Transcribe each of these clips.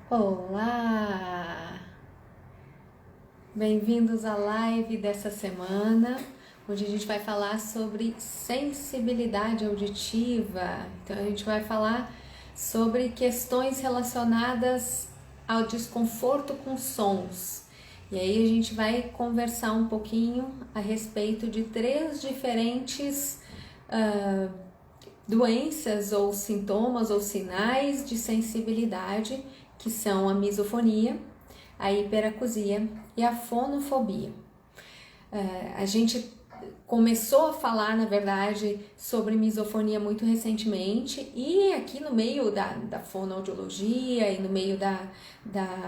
Olá! Bem-vindos à live dessa semana, onde a gente vai falar sobre sensibilidade auditiva. Então, a gente vai falar sobre questões relacionadas ao desconforto com sons. E aí, a gente vai conversar um pouquinho a respeito de três diferentes doenças ou sintomas ou sinais de sensibilidade, que são a misofonia, a hiperacusia e a fonofobia. A gente começou a falar, na verdade, sobre misofonia muito recentemente, e aqui no meio da fonoaudiologia e no meio da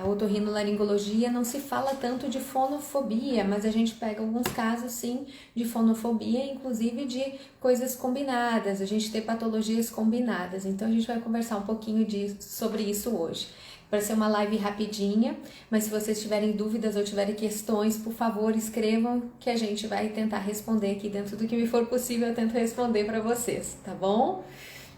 otorrinolaringologia não se fala tanto de fonofobia, mas a gente pega alguns casos sim de fonofobia, inclusive de coisas combinadas, a gente tem patologias combinadas. Então a gente vai conversar um pouquinho sobre isso hoje. Vai ser uma live rapidinha, mas se vocês tiverem dúvidas ou tiverem questões, por favor, escrevam que a gente vai tentar responder aqui dentro do que me for possível, eu tento responder para vocês, tá bom?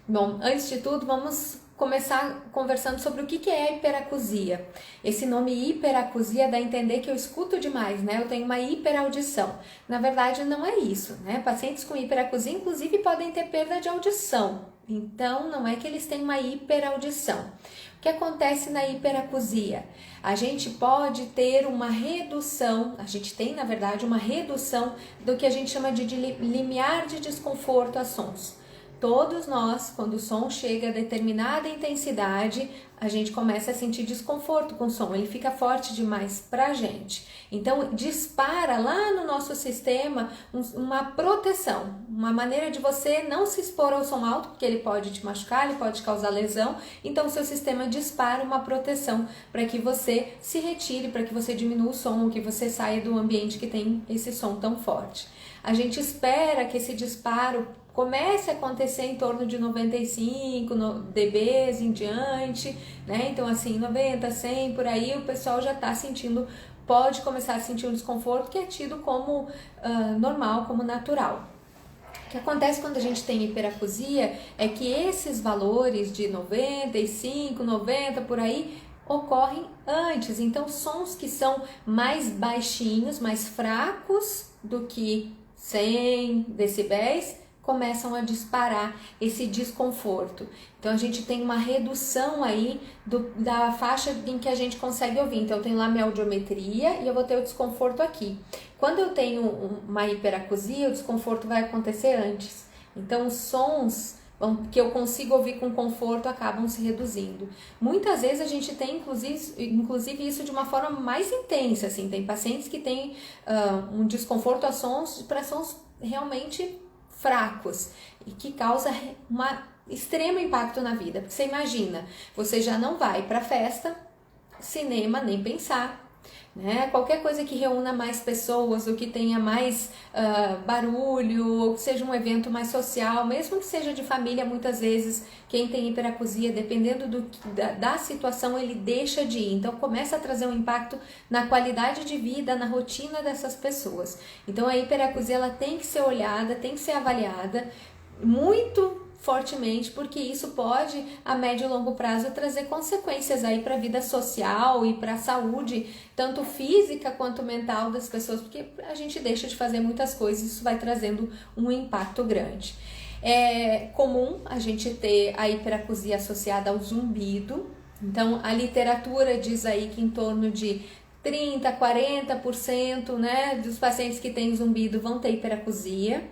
Bom, antes de tudo, vamos começar conversando sobre o que é a hiperacusia. Esse nome hiperacusia dá a entender que eu escuto demais, né? Eu tenho uma hiperaudição. Na verdade, não é isso, né? Pacientes com hiperacusia, inclusive, podem ter perda de audição. Então, não é que eles têm uma hiperaudição. O que acontece na hiperacusia? A gente pode ter uma redução, a gente tem, na verdade, uma redução do que a gente chama de limiar de desconforto a sons. Todos nós, quando o som chega a determinada intensidade, a gente começa a sentir desconforto com o som, ele fica forte demais pra gente. Então, dispara lá no nosso sistema uma proteção, uma maneira de você não se expor ao som alto, porque ele pode te machucar, ele pode causar lesão. Então, o seu sistema dispara uma proteção para que você se retire, para que você diminua o som, que você saia do ambiente que tem esse som tão forte. A gente espera que esse disparo comece a acontecer em torno de 95 dBs em diante, né? Então, assim, 90, 100, por aí, o pessoal já está sentindo, pode começar a sentir um desconforto que é tido como normal, como natural. O que acontece quando a gente tem hiperacusia é que esses valores de 95, 90, por aí, ocorrem antes. Então, sons que são mais baixinhos, mais fracos do que 100 decibéis, começam a disparar esse desconforto. Então, a gente tem uma redução aí da faixa em que a gente consegue ouvir. Então, eu tenho lá minha audiometria e eu vou ter o desconforto aqui. Quando eu tenho uma hiperacusia, o desconforto vai acontecer antes. Então, os sons que eu consigo ouvir com conforto acabam se reduzindo. Muitas vezes a gente tem, inclusive isso de uma forma mais intensa. Assim, tem pacientes que têm um desconforto para sons realmente fracos e que causa um extremo impacto na vida. Porque você imagina, você já não vai para festa, cinema, nem pensar, né? Qualquer coisa que reúna mais pessoas, ou que tenha mais barulho, ou que seja um evento mais social, mesmo que seja de família, muitas vezes quem tem hiperacusia, dependendo da situação, ele deixa de ir. Então começa a trazer um impacto na qualidade de vida, na rotina dessas pessoas. Então a hiperacusia ela tem que ser olhada, tem que ser avaliada muito fortemente, porque isso pode, a médio e longo prazo, trazer consequências aí para a vida social e para a saúde, tanto física quanto mental das pessoas, porque a gente deixa de fazer muitas coisas, isso vai trazendo um impacto grande. É comum a gente ter a hiperacusia associada ao zumbido. Então, a literatura diz aí que em torno de 30, 40%, né, dos pacientes que têm zumbido vão ter hiperacusia.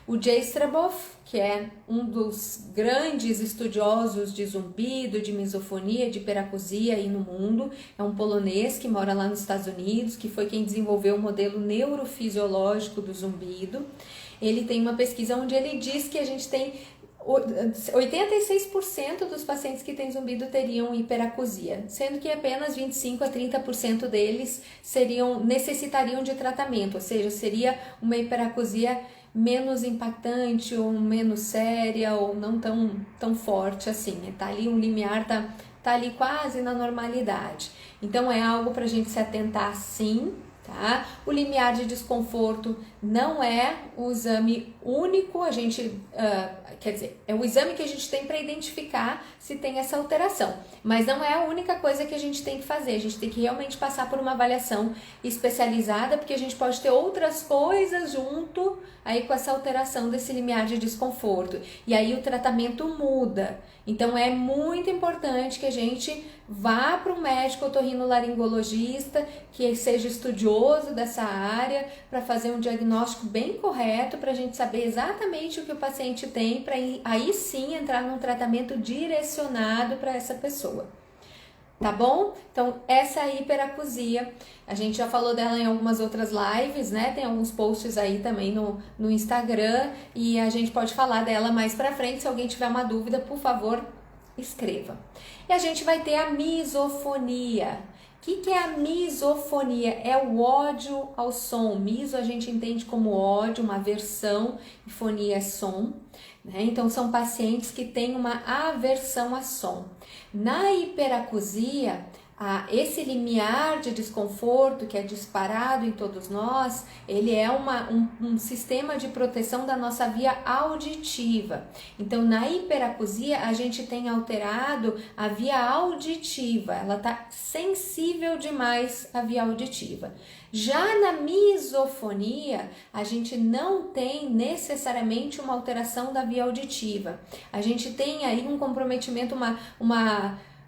O Jastreboff, que é um dos grandes estudiosos de zumbido, de misofonia, de hiperacusia aí no mundo, é um polonês que mora lá nos Estados Unidos, que foi quem desenvolveu o modelo neurofisiológico do zumbido. Ele tem uma pesquisa onde ele diz que a gente tem 86% dos pacientes que têm zumbido teriam hiperacusia, sendo que apenas 25 a 30% deles necessitariam de tratamento, ou seja, seria uma hiperacusia menos impactante ou menos séria ou não tão forte assim. Tá ali um limiar, tá ali quase na normalidade. Então é algo para a gente se atentar sim. tá? O limiar de desconforto não é o exame único, a gente, quer dizer, é o exame que a gente tem para identificar se tem essa alteração, mas não é a única coisa que a gente tem que fazer, a gente tem que realmente passar por uma avaliação especializada, porque a gente pode ter outras coisas junto aí com essa alteração desse limiar de desconforto, e aí o tratamento muda. Então é muito importante que a gente vá para um médico otorrinolaringologista que seja estudioso dessa área para fazer um diagnóstico bem correto, para a gente saber exatamente o que o paciente tem, para aí sim entrar num tratamento direcionado para essa pessoa. Tá bom? Então, essa é a hiperacusia, a gente já falou dela em algumas outras lives, né? Tem alguns posts aí também no Instagram e a gente pode falar dela mais pra frente. Se alguém tiver uma dúvida, por favor, escreva. E a gente vai ter a misofonia. O que é a misofonia? É o ódio ao som. Miso a gente entende como ódio, uma aversão, e fonia é som, né? Então são pacientes que têm uma aversão a som. Na hiperacusia, esse limiar de desconforto que é disparado em todos nós, ele é um sistema de proteção da nossa via auditiva. Então, na hiperacusia, a gente tem alterado a via auditiva, ela está sensível demais à via auditiva. Já na misofonia, a gente não tem necessariamente uma alteração da via auditiva. A gente tem aí um comprometimento,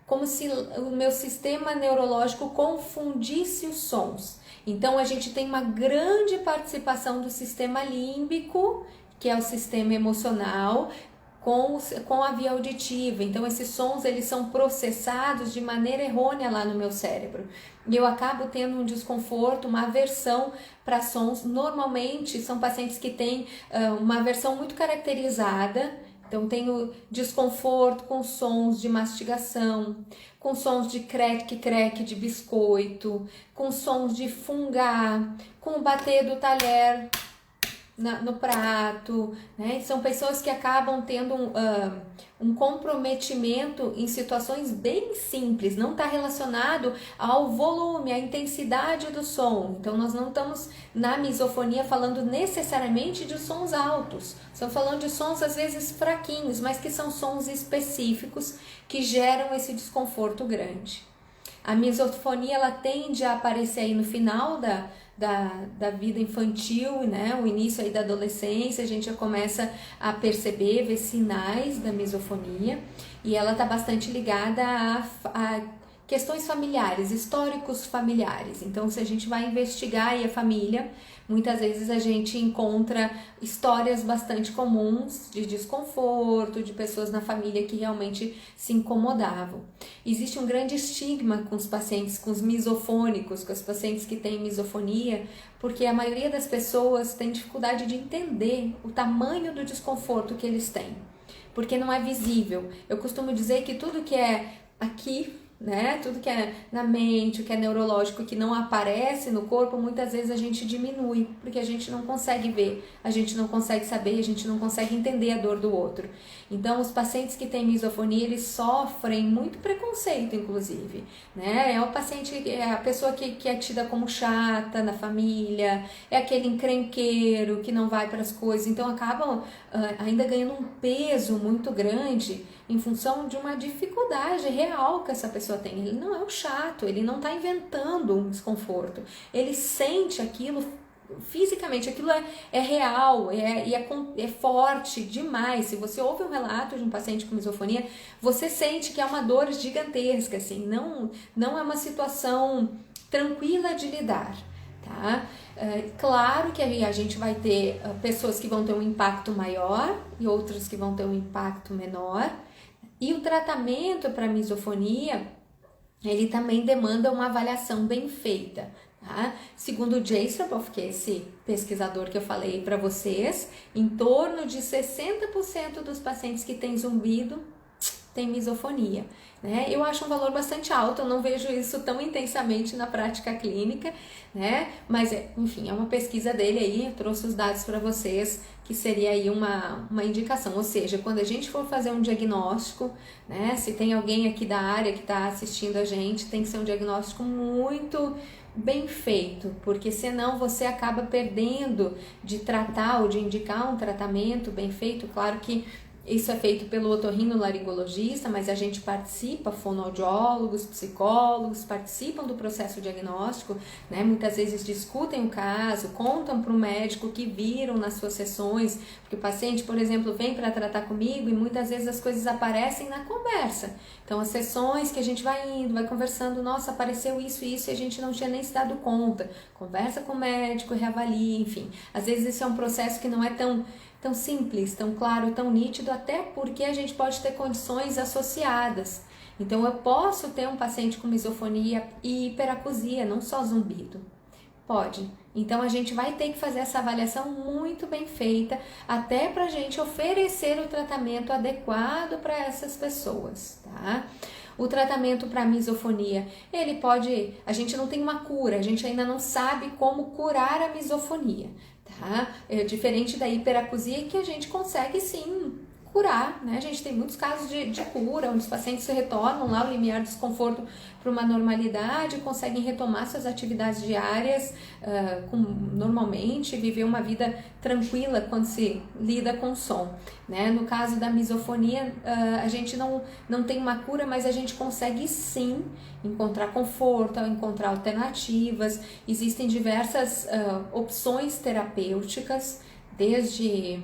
como se o meu sistema neurológico confundisse os sons. Então, a gente tem uma grande participação do sistema límbico, que é o sistema emocional, com a via auditiva. Então, esses sons eles são processados de maneira errônea lá no meu cérebro. E eu acabo tendo um desconforto, uma aversão para sons. Normalmente, são pacientes que têm uma aversão muito caracterizada. Então, tenho desconforto com sons de mastigação, com sons de creque de biscoito, com sons de fungar, com o bater do talher no prato, né? São pessoas que acabam tendo um comprometimento em situações bem simples, não está relacionado ao volume, à intensidade do som. Então, nós não estamos na misofonia falando necessariamente de sons altos, estamos falando de sons às vezes fraquinhos, mas que são sons específicos que geram esse desconforto grande. A misofonia ela tende a aparecer aí no final da vida infantil, né? O início aí da adolescência, a gente já começa a perceber, ver sinais da misofonia, e ela está bastante ligada a questões familiares, históricos familiares. Então, se a gente vai investigar aí a família, muitas vezes a gente encontra histórias bastante comuns de desconforto, de pessoas na família que realmente se incomodavam. Existe um grande estigma com os pacientes, com os misofônicos, com os pacientes que têm misofonia, porque a maioria das pessoas tem dificuldade de entender o tamanho do desconforto que eles têm, porque não é visível. Eu costumo dizer que tudo que é aqui, né? Tudo que é na mente, o que é neurológico, que não aparece no corpo, muitas vezes a gente diminui, porque a gente não consegue ver, a gente não consegue saber, a gente não consegue entender a dor do outro. Então, os pacientes que têm misofonia, eles sofrem muito preconceito, inclusive, né? É o paciente, é a pessoa que é tida como chata na família, é aquele encrenqueiro que não vai para as coisas, então acabam ainda ganhando um peso muito grande em função de uma dificuldade real que essa pessoa tem. Ele não é um chato, ele não está inventando um desconforto, ele sente aquilo fisicamente, aquilo é real, é forte demais. Se você ouve um relato de um paciente com misofonia, você sente que é uma dor gigantesca, assim, não é uma situação tranquila de lidar, tá? Claro que a gente vai ter pessoas que vão ter um impacto maior e outras que vão ter um impacto menor, e o tratamento para misofonia, ele também demanda uma avaliação bem feita, tá? Segundo o Jastroboff, que é esse pesquisador que eu falei para vocês, em torno de 60% dos pacientes que têm zumbido têm misofonia, né? Eu acho um valor bastante alto, eu não vejo isso tão intensamente na prática clínica, né? Mas, enfim, é uma pesquisa dele aí, eu trouxe os dados para vocês, que seria aí uma indicação. Ou seja, quando a gente for fazer um diagnóstico, né? Se tem alguém aqui da área que está assistindo a gente, tem que ser um diagnóstico muito, bem feito, porque senão você acaba perdendo de tratar ou de indicar um tratamento bem feito. Claro que isso é feito pelo otorrinolaringologista, mas a gente participa, fonoaudiólogos, psicólogos, participam do processo diagnóstico, né? Muitas vezes discutem o caso, contam para o médico que viram nas suas sessões, porque o paciente, por exemplo, vem para tratar comigo e muitas vezes as coisas aparecem na conversa. Então, as sessões que a gente vai indo, vai conversando, nossa, apareceu isso e isso e a gente não tinha nem se dado conta. Conversa com o médico, reavalia, enfim. Às vezes esse é um processo que não é tão simples, tão claro, tão nítido, até porque a gente pode ter condições associadas. Então, eu posso ter um paciente com misofonia e hiperacusia, não só zumbido. Pode. Então, a gente vai ter que fazer essa avaliação muito bem feita, até para a gente oferecer o tratamento adequado para essas pessoas, tá? O tratamento para misofonia, ele pode, a gente não tem uma cura, a gente ainda não sabe como curar a misofonia, tá? É diferente da hiperacusia, que a gente consegue sim curar, né? A gente tem muitos casos de cura, onde os pacientes se retornam lá, o limiar do desconforto para uma normalidade, conseguem retomar suas atividades diárias normalmente, viver uma vida tranquila quando se lida com som, né? No caso da misofonia, a gente não tem uma cura, mas a gente consegue sim encontrar conforto, encontrar alternativas. Existem diversas opções terapêuticas, desde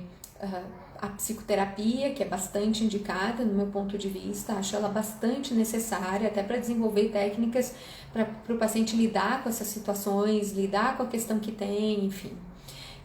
a psicoterapia, que é bastante indicada no meu ponto de vista, acho ela bastante necessária, até para desenvolver técnicas para o paciente lidar com essas situações, lidar com a questão que tem, enfim.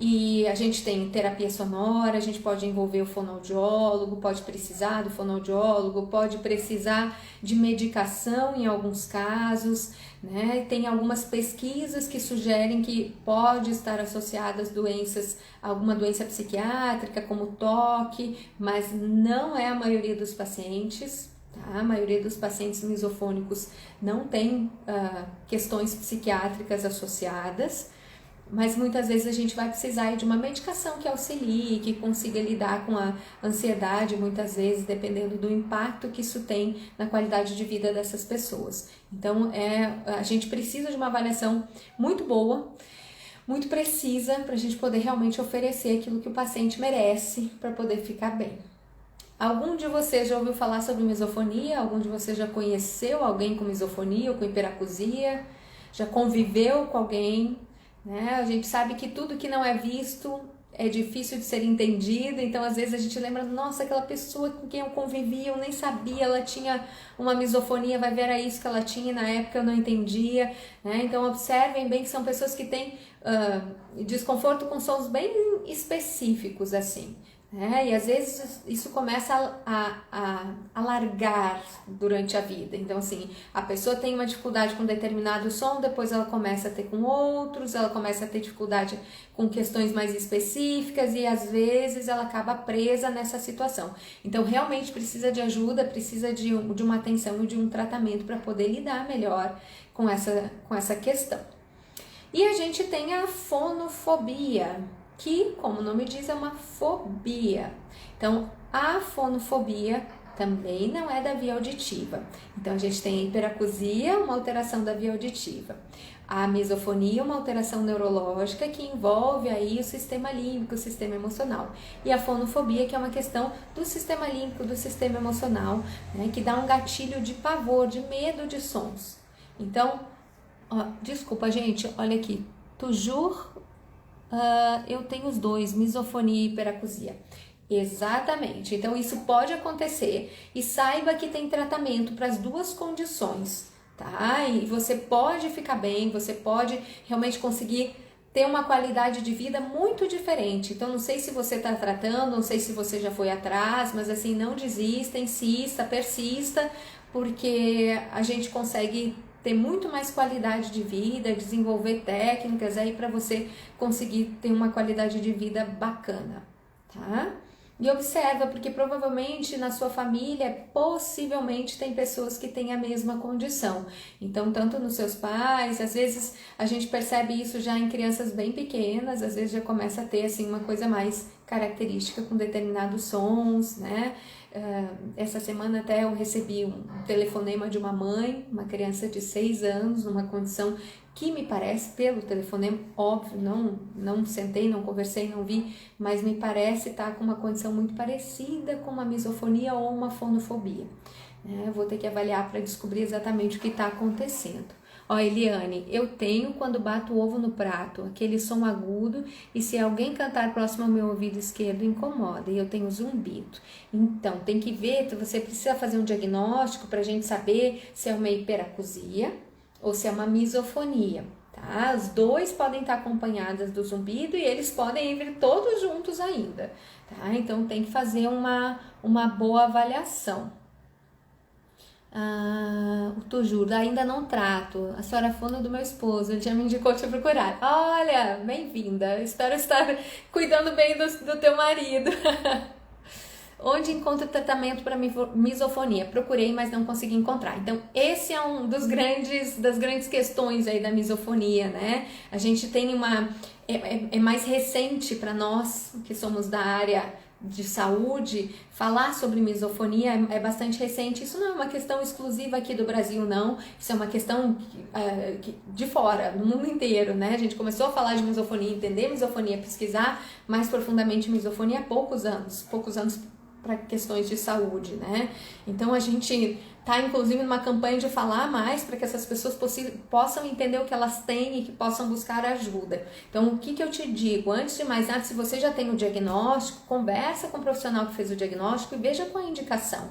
E a gente tem terapia sonora, a gente pode envolver o fonoaudiólogo, pode precisar do fonoaudiólogo, pode precisar de medicação em alguns casos, né? Tem algumas pesquisas que sugerem que pode estar associadas doenças, alguma doença psiquiátrica, como toque, mas não é a maioria dos pacientes. Tá? A maioria dos pacientes misofônicos não tem questões psiquiátricas associadas, mas muitas vezes a gente vai precisar de uma medicação que auxilie, que consiga lidar com a ansiedade, muitas vezes, dependendo do impacto que isso tem na qualidade de vida dessas pessoas. Então, a gente precisa de uma avaliação muito boa, muito precisa, para a gente poder realmente oferecer aquilo que o paciente merece para poder ficar bem. Algum de vocês já ouviu falar sobre misofonia? Algum de vocês já conheceu alguém com misofonia ou com hiperacusia? Já conviveu com alguém? Né? A gente sabe que tudo que não é visto é difícil de ser entendido, então às vezes a gente lembra, nossa, aquela pessoa com quem eu convivi, eu nem sabia, ela tinha uma misofonia, vai ver, era isso que ela tinha, na época eu não entendia, né? Então observem bem que são pessoas que têm desconforto com sons bem específicos, assim. E às vezes isso começa a alargar durante a vida. Então, assim, a pessoa tem uma dificuldade com determinado som, depois ela começa a ter com outros, ela começa a ter dificuldade com questões mais específicas e às vezes ela acaba presa nessa situação. Então, realmente precisa de ajuda, precisa de uma atenção e de um tratamento para poder lidar melhor com essa questão. E a gente tem a fonofobia, que, como o nome diz, é uma fobia. Então, a fonofobia também não é da via auditiva. Então, a gente tem a hiperacusia, uma alteração da via auditiva. A misofonia, uma alteração neurológica que envolve aí o sistema límbico, o sistema emocional. E a fonofobia, que é uma questão do sistema límbico, do sistema emocional, né, que dá um gatilho de pavor, de medo de sons. Então, desculpa, gente, olha aqui. Toujours eu tenho os dois, misofonia e hiperacusia. Exatamente, então isso pode acontecer e saiba que tem tratamento para as duas condições, tá? E você pode ficar bem, você pode realmente conseguir ter uma qualidade de vida muito diferente. Então não sei se você está tratando, não sei se você já foi atrás, mas assim, não desista, insista, persista, porque a gente consegue ter muito mais qualidade de vida, desenvolver técnicas aí para você conseguir ter uma qualidade de vida bacana, tá? E observa, porque provavelmente na sua família, possivelmente tem pessoas que têm a mesma condição. Então, tanto nos seus pais, às vezes a gente percebe isso já em crianças bem pequenas, às vezes já começa a ter assim uma coisa mais característica com determinados sons, né? Essa semana até eu recebi um telefonema de uma mãe, uma criança de 6 anos, numa condição que me parece, pelo telefonema, óbvio, não sentei, não conversei, não vi, mas me parece estar com uma condição muito parecida com uma misofonia ou uma fonofobia. Eu vou ter que avaliar para descobrir exatamente o que está acontecendo. Ó, Eliane, eu tenho quando bato o ovo no prato, aquele som agudo, e se alguém cantar próximo ao meu ouvido esquerdo incomoda, e eu tenho zumbido. Então, tem que ver, você precisa fazer um diagnóstico para a gente saber se é uma hiperacusia ou se é uma misofonia, tá? Os dois podem estar acompanhados do zumbido e eles podem vir todos juntos ainda, tá? Então, tem que fazer uma boa avaliação. O Tujur, ainda não trato. A senhora fono do meu esposo, ele já me indicou te procurar. Olha, bem-vinda. Espero estar cuidando bem do teu marido. Onde encontro tratamento para misofonia? Procurei, mas não consegui encontrar. Então, esse é um das grandes questões aí da misofonia, né? A gente tem é mais recente para nós que somos da área de saúde, falar sobre misofonia é bastante recente. Isso não é uma questão exclusiva aqui do Brasil, não. Isso é uma questão de fora, no mundo inteiro, né? A gente começou a falar de misofonia, entender misofonia, pesquisar mais profundamente misofonia há poucos anos para questões de saúde, né? Então a gente tá inclusive numa campanha de falar mais para que essas pessoas possam entender o que elas têm e que possam buscar ajuda. Então o que eu te digo? Antes de mais nada, se você já tem o diagnóstico, conversa com o profissional que fez o diagnóstico e veja qual a indicação,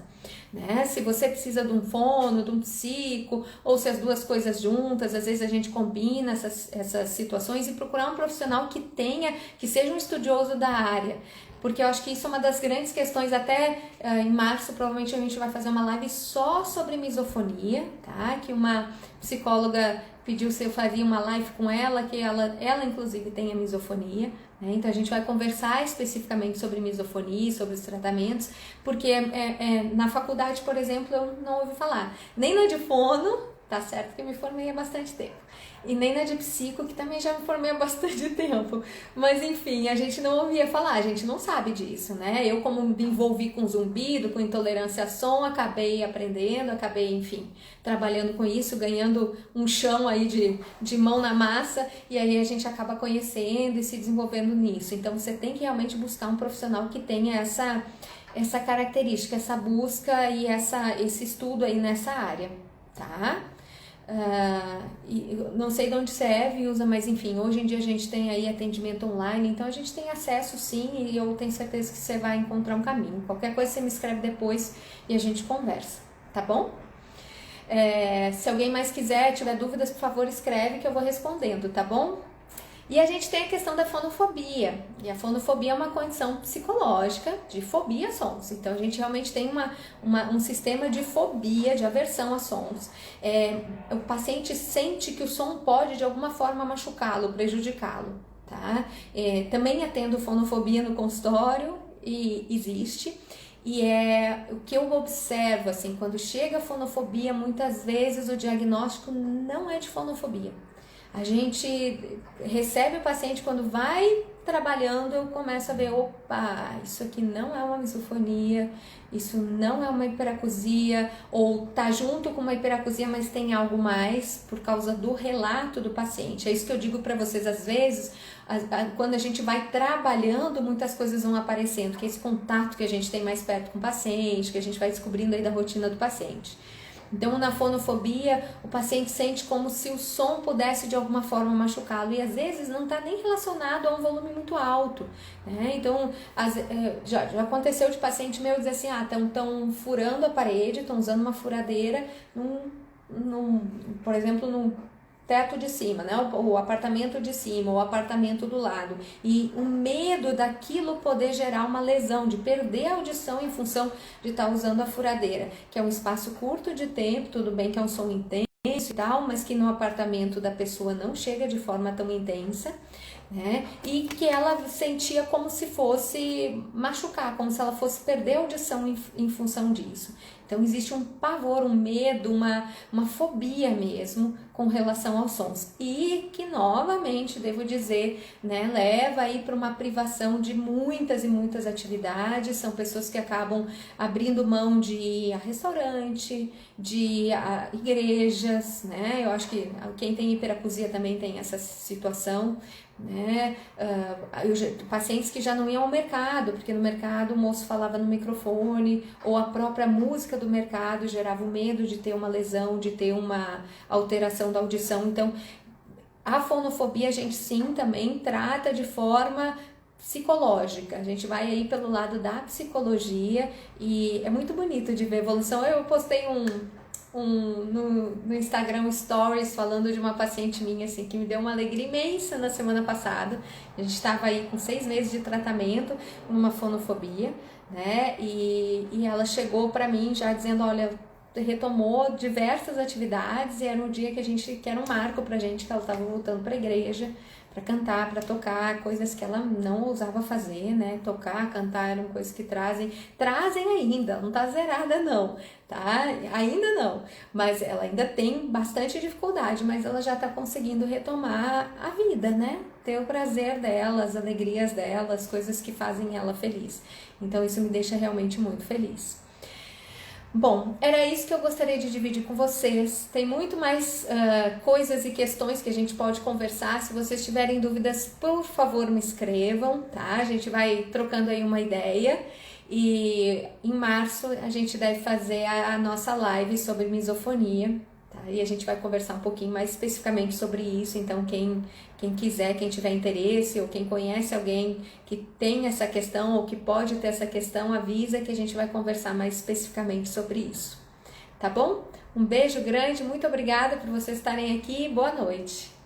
né? Se você precisa de um fono, de um psico, ou se as duas coisas juntas, às vezes a gente combina essas situações e procurar um profissional que seja um estudioso da área. Porque eu acho que isso é uma das grandes questões, até em março provavelmente a gente vai fazer uma live só sobre misofonia, tá? Que uma psicóloga pediu se eu faria uma live com ela, que ela inclusive tem a misofonia, né? Então a gente vai conversar especificamente sobre misofonia, sobre os tratamentos, porque na faculdade, por exemplo, eu não ouvi falar, nem na de fono, tá certo que eu me formei há bastante tempo, e nem na de psico, que também já me formei há bastante tempo, mas enfim, a gente não ouvia falar, a gente não sabe disso, né? Eu, como me envolvi com zumbido, com intolerância a som, acabei aprendendo, enfim, trabalhando com isso, ganhando um chão aí de mão na massa, e aí a gente acaba conhecendo e se desenvolvendo nisso. Então você tem que realmente buscar um profissional que tenha essa característica, essa busca e esse estudo aí nessa área, tá? E não sei de onde você Vilza, mas enfim, hoje em dia a gente tem aí atendimento online, então a gente tem acesso sim, e eu tenho certeza que você vai encontrar um caminho. Qualquer coisa você me escreve depois e a gente conversa, tá bom? Se alguém mais quiser, tiver dúvidas, por favor escreve que eu vou respondendo, tá bom? E a gente tem a questão da fonofobia, e a fonofobia é uma condição psicológica de fobia a sons. Então a gente realmente tem um sistema de fobia, de aversão a sons. O paciente sente que o som pode de alguma forma machucá-lo, prejudicá-lo, tá? Também atendo fonofobia no consultório, e existe. E o que eu observo, assim, quando chega a fonofobia, muitas vezes o diagnóstico não é de fonofobia. A gente recebe o paciente, quando vai trabalhando, eu começo a ver, opa, isso aqui não é uma misofonia, isso não é uma hiperacusia, ou tá junto com uma hiperacusia, mas tem algo mais por causa do relato do paciente. É isso que eu digo para vocês, às vezes, quando a gente vai trabalhando, muitas coisas vão aparecendo, que é esse contato que a gente tem mais perto com o paciente, que a gente vai descobrindo aí da rotina do paciente. Então, na fonofobia, o paciente sente como se o som pudesse de alguma forma machucá-lo, e às vezes não está nem relacionado a um volume muito alto, né? Então, já aconteceu de paciente meu dizer assim, estão furando a parede, estão usando uma furadeira, por exemplo, num teto de cima, né? O apartamento de cima, o apartamento do lado, e o medo daquilo poder gerar uma lesão, de perder a audição em função de estar usando a furadeira, que é um espaço curto de tempo, tudo bem que é um som intenso e tal, mas que no apartamento da pessoa não chega de forma tão intensa, né? E que ela sentia como se fosse machucar, como se ela fosse perder a audição em função disso. Então existe um pavor, um medo, uma fobia mesmo com relação aos sons. E que, novamente, devo dizer, né, leva aí para uma privação de muitas e muitas atividades. São pessoas que acabam abrindo mão de ir a restaurante, de ir a igrejas, né? Eu acho que quem tem hiperacusia também tem essa situação, né? Pacientes que já não iam ao mercado, porque no mercado o moço falava no microfone, ou a própria música do mercado gerava o medo de ter uma lesão, de ter uma alteração da audição. Então, a fonofobia a gente sim também trata de forma psicológica. A gente vai aí pelo lado da psicologia e é muito bonito de ver a evolução. Eu postei no Instagram Stories falando de uma paciente minha assim, que me deu uma alegria imensa na semana passada. A gente estava aí com 6 meses de tratamento numa fonofobia, né? E ela chegou para mim já dizendo, olha, retomou diversas atividades e era um dia que era um marco pra gente, que ela estava voltando para a igreja para cantar, para tocar, coisas que ela não ousava fazer, né? Tocar, cantar eram coisas que trazem ainda, não tá zerada não, tá? Ainda não, mas ela ainda tem bastante dificuldade, mas ela já tá conseguindo retomar a vida, né? Ter o prazer dela, as alegrias dela, as coisas que fazem ela feliz. Então isso me deixa realmente muito feliz. Bom, era isso que eu gostaria de dividir com vocês. Tem muito mais coisas e questões que a gente pode conversar. Se vocês tiverem dúvidas, por favor, me escrevam, tá? A gente vai trocando aí uma ideia. E em março a gente deve fazer a nossa live sobre misofonia, tá? E a gente vai conversar um pouquinho mais especificamente sobre isso. Então, quem quiser, quem tiver interesse ou quem conhece alguém que tem essa questão ou que pode ter essa questão, avisa que a gente vai conversar mais especificamente sobre isso. Tá bom? Um beijo grande, muito obrigada por vocês estarem aqui. Boa noite!